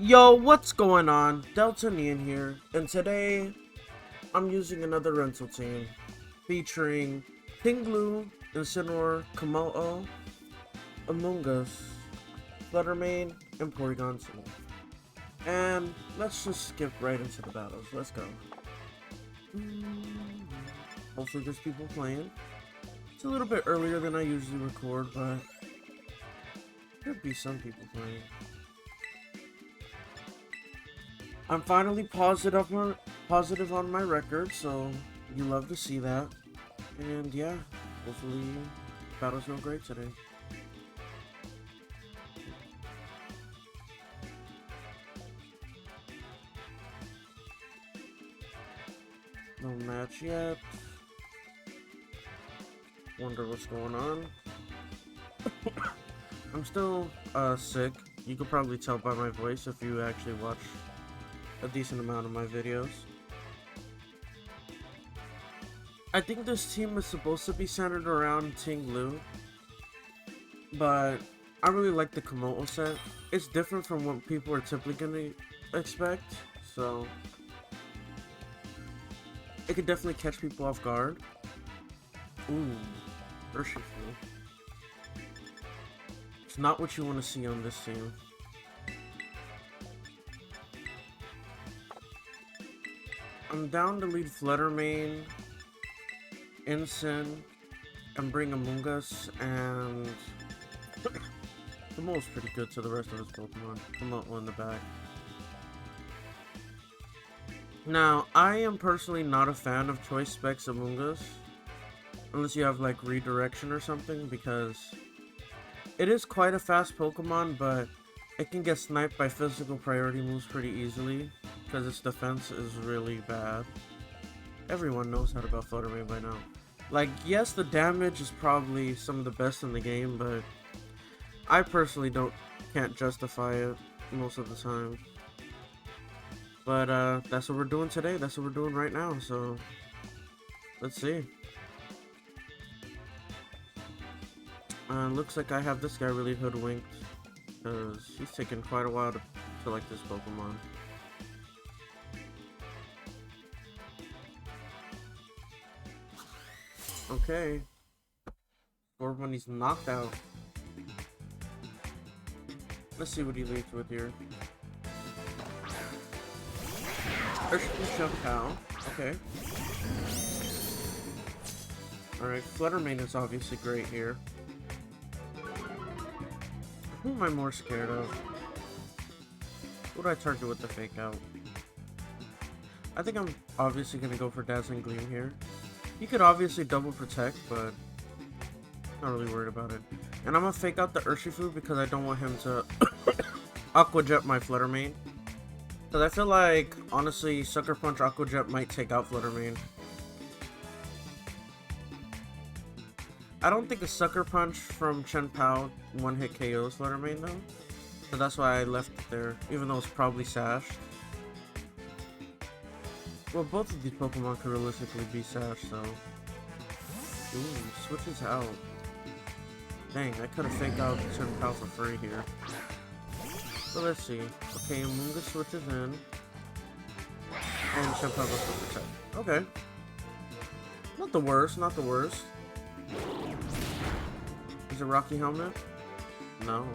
Yo, what's going on? Delta Neon here, and today I'm using another rental team featuring Tinglu, Incineroar, Kommo-o, Among Us, Fluttermane, and Porygon 2. And let's just skip right into the battles. Let's go. Hopefully there's people playing. It's a little bit earlier than I usually record, but there'd be some people playing. I'm finally positive on my record, so you love to see that. And yeah, hopefully battles go great today. No match yet. Wonder what's going on. I'm still sick. You could probably tell by my voice if you actually watch a decent amount of my videos. I think this team is supposed to be centered around Tinglu, but I really like the Kommo-o set. It's different from what people are typically gonna expect, so it could definitely catch people off guard. Ooh, Urshifu. It's not what you want to see on this team. I'm down to lead Fluttermane, Incin, and bring Among Us, and Kommo-o's pretty good to the rest of his Pokemon. Kommo-o in the back. Now, I am personally not a fan of choice specs Among Us, unless you have like redirection or something, because it is quite a fast Pokemon, but it can get sniped by physical priority moves pretty easily, because its defense is really bad. Everyone knows how to buff Fluttermane by now. Like, yes, the damage is probably some of the best in the game, but I personally can't justify it most of the time. But that's what we're doing today. That's what we're doing right now. So let's see. Looks like I have this guy really hoodwinked, because he's taken quite a while to select this Pokemon. Okay. Scorbunny's knocked out. Let's see what he leads with here. Urshifu Jump Cow. Okay. Alright, Fluttermane is obviously great here. Who am I more scared of? Who do I target with the fake out? I think I'm obviously going to go for Dazzling Gleam here. He could obviously double protect, but not really worried about it. And I'm gonna fake out the Urshifu because I don't want him to Aqua Jet my Fluttermane. Because I feel like, honestly, Sucker Punch Aqua Jet might take out Fluttermane. I don't think a Sucker Punch from Chen Pao one-hit KOs Fluttermane though. So that's why I left it there, even though it's probably sashed. Well, both of these Pokemon could realistically be sashed, so... Ooh, switches out. Dang, I could have faked out Chen Pao for free here. So let's see. Okay, Among Us switches in. And Chen Pao goes for protect. Okay. Not the worst, not the worst. Is it Rocky Helmet? No.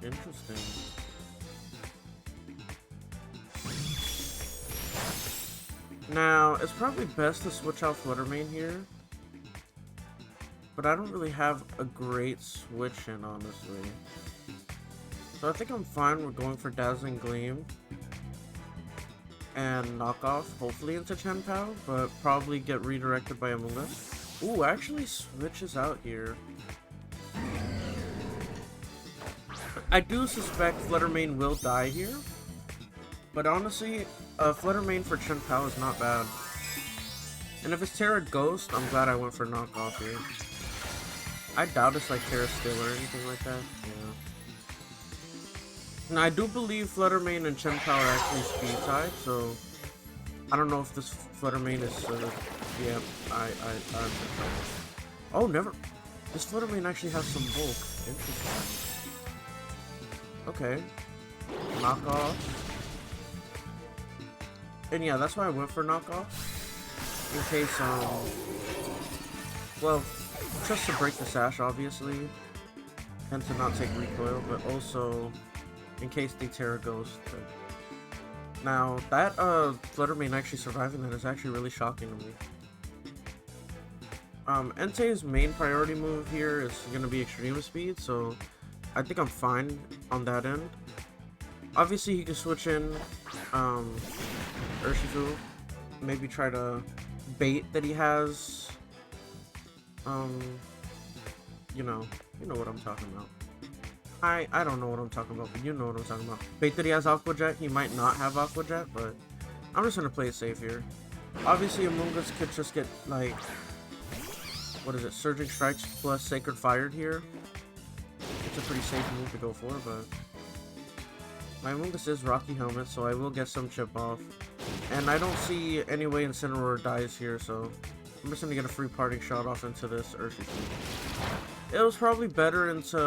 Interesting. Now, it's probably best to switch out Fluttermane here. But I don't really have a great switch in, honestly. So I think I'm fine with going for Dazzling Gleam. And knockoff, hopefully into Chen Pao, but probably get redirected by Among Us. Ooh, actually switches out here. I do suspect Fluttermane will die here. But honestly, Fluttermane for Chen Pao is not bad. And if it's Terra Ghost, I'm glad I went for knockoff here. I doubt it's like Terra Steel or anything like that. Yeah. Now I do believe Fluttermane and Chen Pao are actually speed tied, so I don't know if this Fluttermane is yeah, I'm oh, never. This Fluttermane actually has some bulk. Interesting. Okay. Knock off. And yeah, that's why I went for knockoff. In case, well, just to break the sash, obviously, and to not take recoil, but also in case they tear a ghost. Now, that Fluttermane actually surviving that is actually really shocking to me. Entei's main priority move here is going to be extreme speed, so I think I'm fine on that end. Obviously, he can switch in Urshifu, maybe try to bait that he has. You know what I'm talking about. I don't know what I'm talking about, but you know what I'm talking about. Bait that he has Aqua Jet. He might not have Aqua Jet, but I'm just gonna play it safe here. Obviously, Amoonguss could just get like, what is it, Surging Strikes plus Sacred Fired here. It's a pretty safe move to go for, but my Amoonguss is Rocky Helmet, so I will get some chip off. And I don't see any way Incineroar dies here, so I'm just gonna get a free parting shot off into this Urshifu. It was probably better into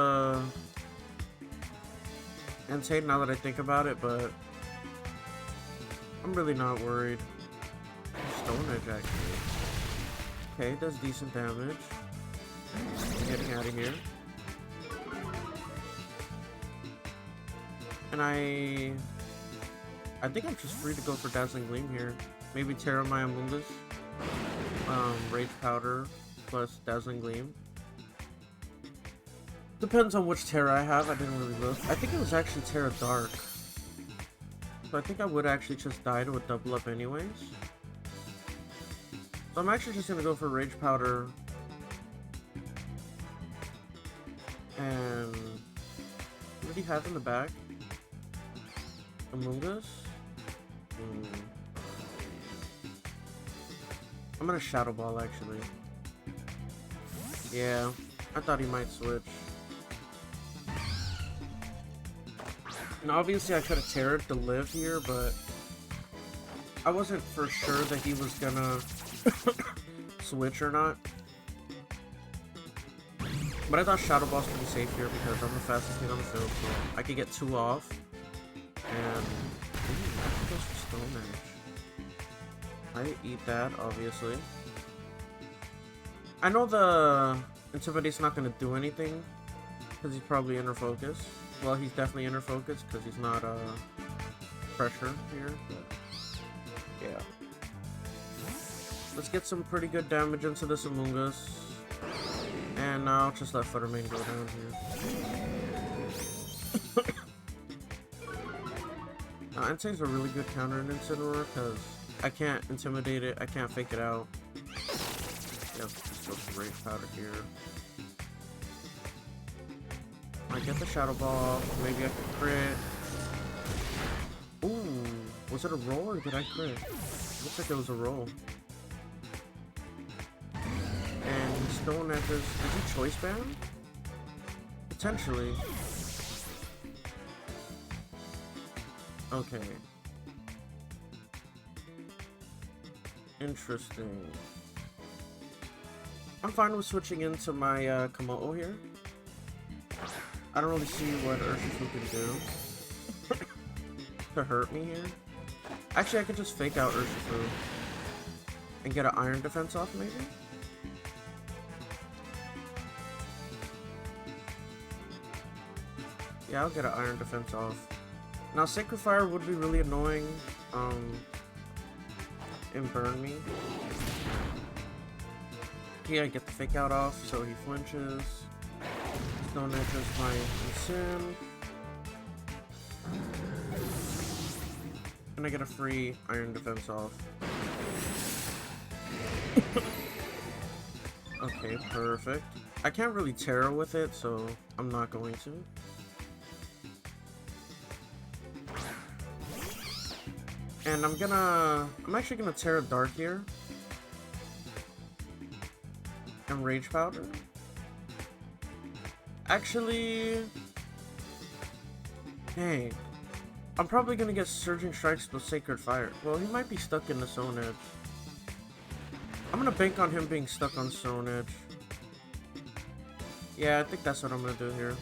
Entei now that I think about it, but I'm really not worried. Stone Edge actually. Okay, does decent damage. Getting out of here. And I think I'm just free to go for Dazzling Gleam here. Maybe Terra my Amoonguss. Rage Powder plus Dazzling Gleam. Depends on which Terra I have. I didn't really look. I think it was actually Terra Dark. So I think I would actually just die to a double up anyways. So I'm actually just gonna go for Rage Powder. And what do you have in the back? Amoonguss? I'm gonna Shadow Ball actually. Yeah, I thought he might switch. And obviously I could have Terra'd to live here, but I wasn't for sure that he was gonna switch or not. But I thought Shadow Ball's pretty safe here because I'm the fastest thing on the field, so I could get 2 off. And that goes for Stone Edge. I eat that, obviously. I know the Intimidate's not gonna do anything because he's probably inner focus. Well, he's definitely inner focus because he's not pressure here. But yeah, let's get some pretty good damage into this Amoonguss, and I'll just let Fluttermane go down here. Now, Entei's a really good counter in Incineroar because I can't intimidate it, I can't fake it out. Yeah, just go for Rage Powder here. I get the Shadow Ball, maybe I can crit. Ooh, was it a roll or did I crit? Looks like it was a roll. And Stone Edge is he choice bound? Potentially. Okay. Interesting. I'm fine with switching into my Kommo-o here. I don't really see what Urshifu can do to hurt me here. Actually, I could just fake out Urshifu and get an Iron Defense off, maybe? Yeah, I'll get an Iron Defense off. Now, Sacred Fire would be really annoying and burn me. Yeah, I get the fake out off, so he flinches. Stone Edge is my Sim. And I get a free Iron Defense off. Okay, perfect. I can't really Terra with it, so I'm not going to. And I'm actually gonna Terra Dark here. And Rage Powder. Actually, hey, I'm probably gonna get Surging Strikes with Sacred Fire. Well, he might be stuck in the Stone Edge. I'm gonna bank on him being stuck on Stone Edge. Yeah, I think that's what I'm gonna do here.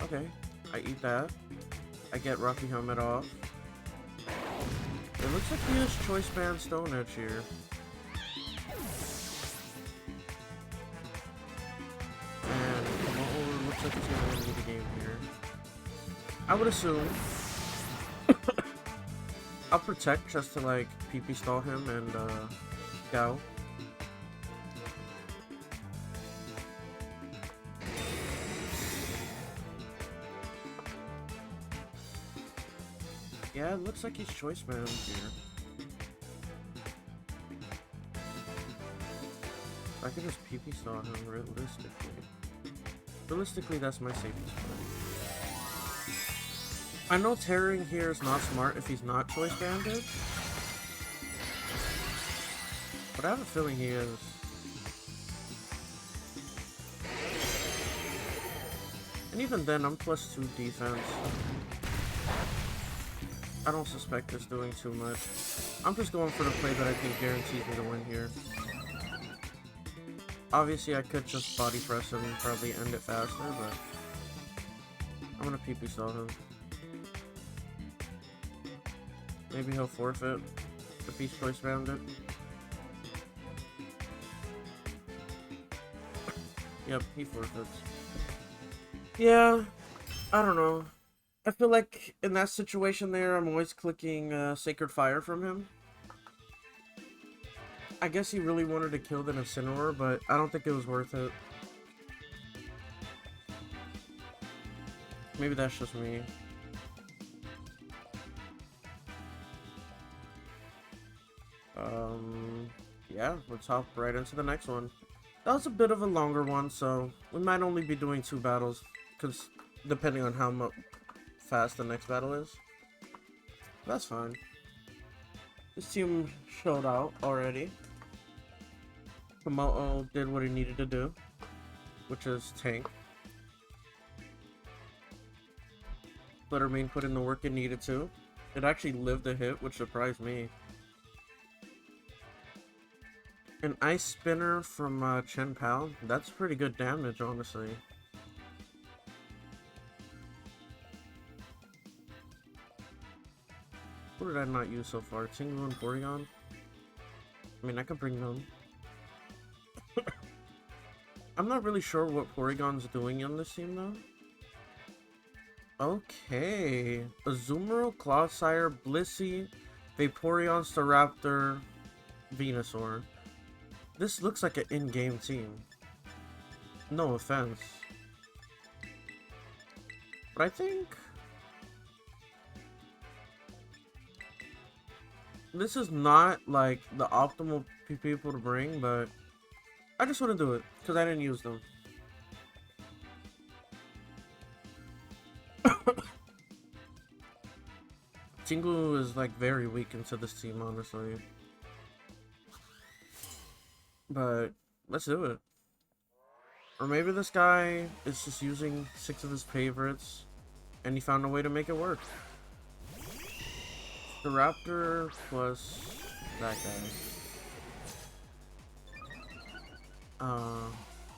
Okay, I eat that. I get Rocky Helmet off. It looks like he has Choice Band Stone Edge here. And Kommo-o looks like he's gonna win me the game here. I would assume. I'll protect just to like PP stall him and go. Yeah, it looks like he's Choice Band here. I could just PP stall him realistically. Realistically, that's my safest play. I know tearing here is not smart if he's not Choice Banded. But I have a feeling he is. And even then, I'm +2 defense. I don't suspect this doing too much. I'm just going for the play that I think guarantees me to win here. Obviously, I could just body press him and probably end it faster, but I'm gonna PP stall him. Maybe he'll forfeit if he's Choice Banded. Yep, he forfeits. Yeah, I don't know. I feel like in that situation there, I'm always clicking Sacred Fire from him. I guess he really wanted to kill the Incineroar, but I don't think it was worth it. Maybe that's just me. Yeah, let's hop right into the next one. That was a bit of a longer one, so we might only be doing 2 battles, because depending on how fast the next battle is. That's fine. This team showed out already. Kommo-o did what he needed to do, which is tank. Fluttermane put in the work it needed to. It actually lived the hit, which surprised me. An Ice Spinner from Chen Pao. That's pretty good damage, honestly. What did I not use so far? Tingle and Porygon? I mean, I could bring them. I'm not really sure what Porygon's doing on this team, though. Okay. Azumarill, Clodsire, Blissey, Vaporeon, Staraptor, Venusaur. This looks like an in-game team. No offense. But I think this is not like the optimal people to bring, but I just want to do it because I didn't use them. Jingu is like very weak into this team, honestly. But let's do it. Or maybe this guy is just using 6 of his favorites and he found a way to make it work. The Raptor plus that guy.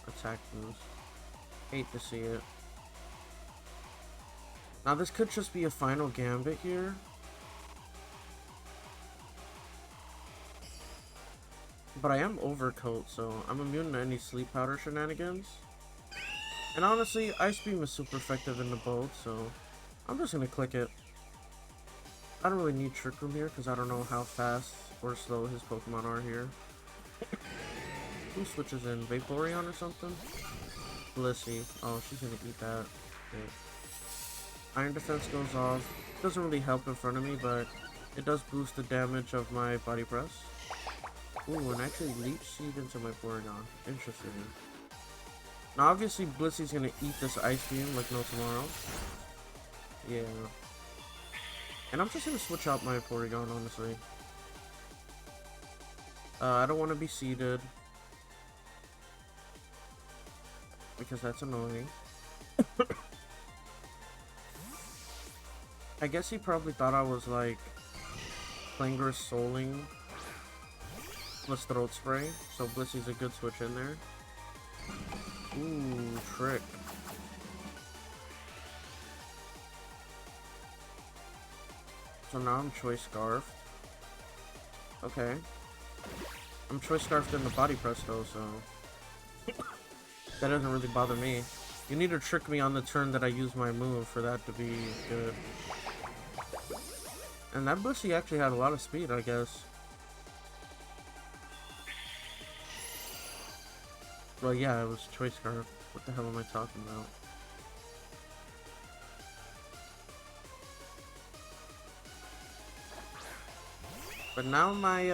Attack boost. Hate to see it. Now this could just be a final gambit here. But I am Overcoat, so I'm immune to any sleep powder shenanigans. And honestly, Ice Beam is super effective in the both, so I'm just gonna click it. I don't really need Trick Room here because I don't know how fast or slow his Pokemon are here. Who switches in? Vaporeon or something? Blissey. Oh, she's gonna eat that. Okay. Iron Defense goes off. Doesn't really help in front of me, but it does boost the damage of my Body Press. Ooh, and actually Leech Seed into my Porygon. Interesting. Now obviously Blissey's gonna eat this Ice Beam like no tomorrow. Yeah. And I'm just gonna switch out my Porygon, honestly. I don't want to be seeded. Because that's annoying. I guess he probably thought I was like Klangris Souling plus Throat Spray, so Blissey's a good switch in there. Ooh, Trick. So now I'm Choice Scarfed. Okay. I'm Choice Scarfed in the body press though, so that doesn't really bother me. You need to trick me on the turn that I use my move for that to be good. And that Bushy actually had a lot of speed, I guess. Well, yeah, it was Choice Scarf. What the hell am I talking about? But now my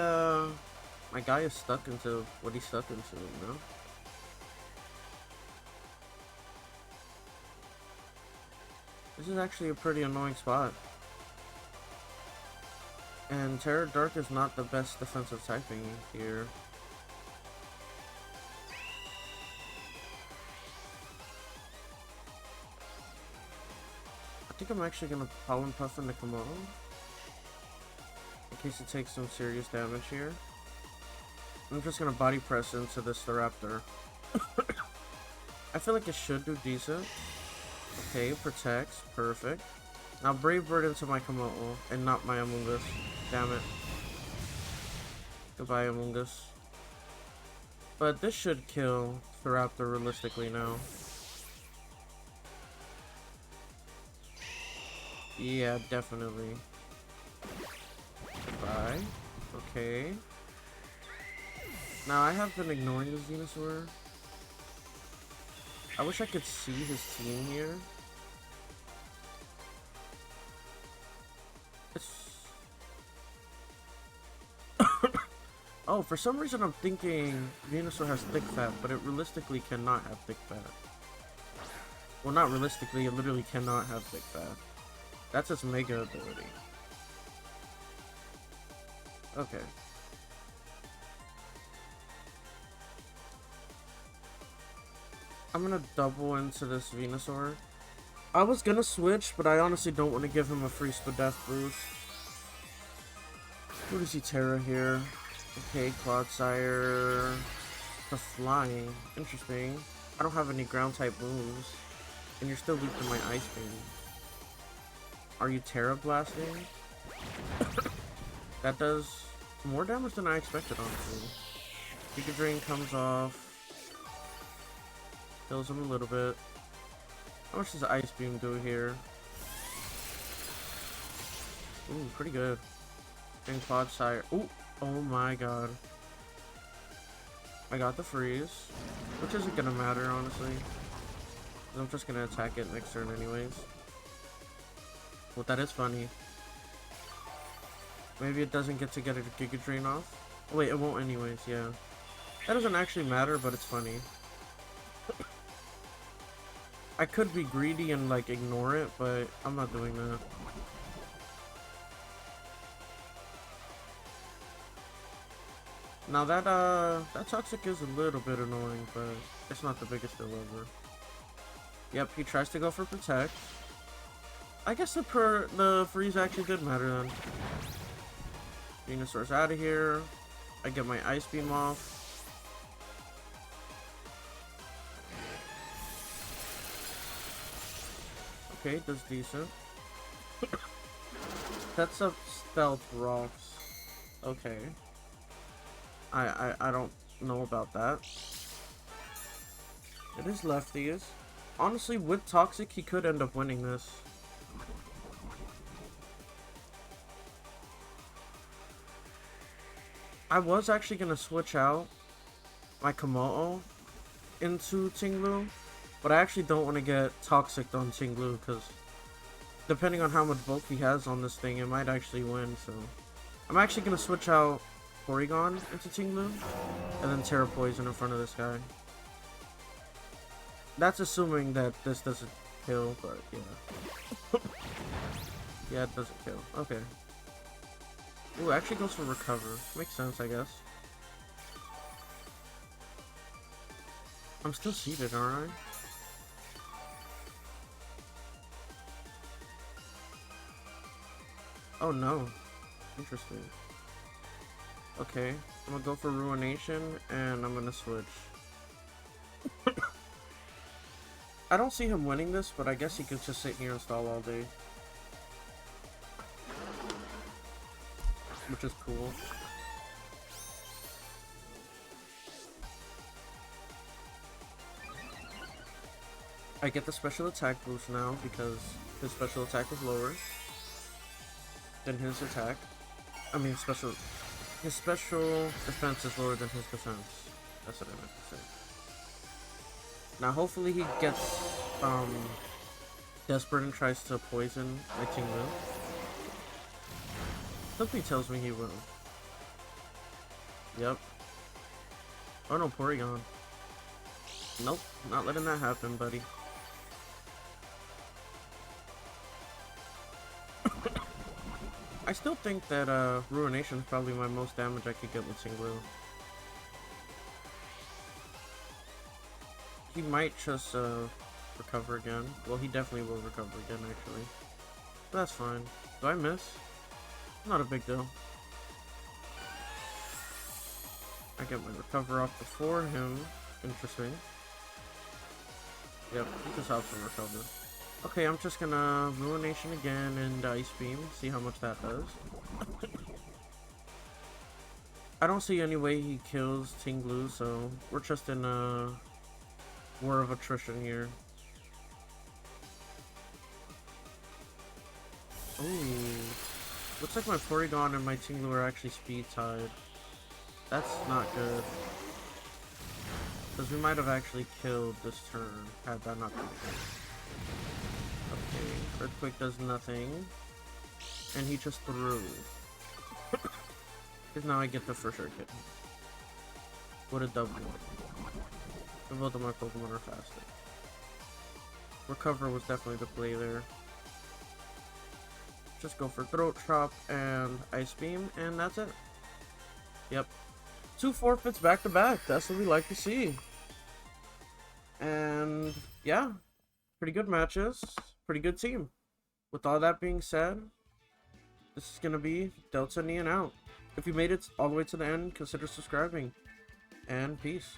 guy is stuck into what he's stuck into, you know? This is actually a pretty annoying spot. And Terra Dark is not the best defensive typing here. I think I'm actually gonna Pollen Puff into Kommo-o in case it takes some serious damage here. I'm just gonna body press into this Raptor. I feel like it should do decent. Okay, protects, perfect. Now Brave Bird into my Kommo-o and not my Amoonguss. Damn it. Goodbye, Amoonguss. But this should kill the Raptor realistically now. Yeah, definitely. Goodbye. Okay. Now I have been ignoring this Venusaur. I wish I could see his team here. Oh, for some reason I'm thinking Venusaur has thick fat, but it realistically cannot have thick fat. Well, not realistically, it literally cannot have thick fat. That's its mega ability. Okay. I'm gonna double into this Venusaur. I was gonna switch, but I honestly don't want to give him a free Spadef boost. Who does he Terra here? Okay, Clodsire. The flying. Interesting. I don't have any ground type moves. And you're still weak to my Ice Beam. Are you Terra Blasting? That does more damage than I expected, honestly. Giga Drain comes off. Kills him a little bit. How much does Ice Beam do here? Ooh, pretty good. And Clodsire. Ooh, oh my god. I got the freeze, which isn't gonna matter, honestly. I'm just gonna attack it next turn anyways. Well, that is funny. Maybe it doesn't get a Giga Drain off. Oh, wait, it won't anyways, yeah. That doesn't actually matter, but it's funny. I could be greedy and, like, ignore it, but I'm not doing that. Now that Toxic is a little bit annoying, but it's not the biggest deal ever. Yep, he tries to go for Protect. I guess the freeze actually did matter then. Venusaur's out of here. I get my Ice Beam off. Okay, does decent. Sets up Stealth Rocks. Okay. I don't know about that. It is lefties. Honestly, with Toxic, he could end up winning this. I was actually gonna switch out my Kommo-o into Tinglu, but I actually don't want to get Toxic on Tinglu because depending on how much bulk he has on this thing, it might actually win. So I'm actually gonna switch out Porygon into Tinglu and then Terra Poison in front of this guy. That's assuming that this doesn't kill, but yeah. Yeah, it doesn't kill. Okay. Ooh, actually goes for Recover. Makes sense, I guess. I'm still seated, aren't I? Oh no. Interesting. Okay, I'm gonna go for Ruination, and I'm gonna switch. I don't see him winning this, but I guess he could just sit here and stall all day. which is cool. I get the special attack boost now because his special attack is lower than his attack. I mean, his special defense is lower than his defense. That's what I meant to say. Now, hopefully he gets desperate and tries to poison my Tinglu. Something tells me he will. Yep. Oh no, Porygon. Nope, not letting that happen, buddy. I still think that Ruination is probably my most damage I could get with Tinglu. He might just recover again. Well, he definitely will recover again, actually. But that's fine. Do I miss? Not a big deal. I get my recover off before him. Interesting. Yep, he just helps him recover. Okay, I'm just gonna Ruination again and Ice Beam, see how much that does. I don't see any way he kills Tinglu, so we're just in a war of attrition here. Ooh, looks like my Porygon and my Tinglu are actually speed tied. That's not good. Because we might have actually killed this turn had that not been the case. Okay, Earthquake does nothing. And he just threw. Because now I get the for sure kill. What a W. Both of my Pokemon are faster. Recover was definitely the play there. Just go for Throat Chop and Ice Beam, and that's it. Yep. 2 forfeits back to back. That's what we like to see. And yeah, pretty good matches. Pretty good team. With all that being said, this is going to be Delta Neon out. If you made it all the way to the end, consider subscribing. And peace.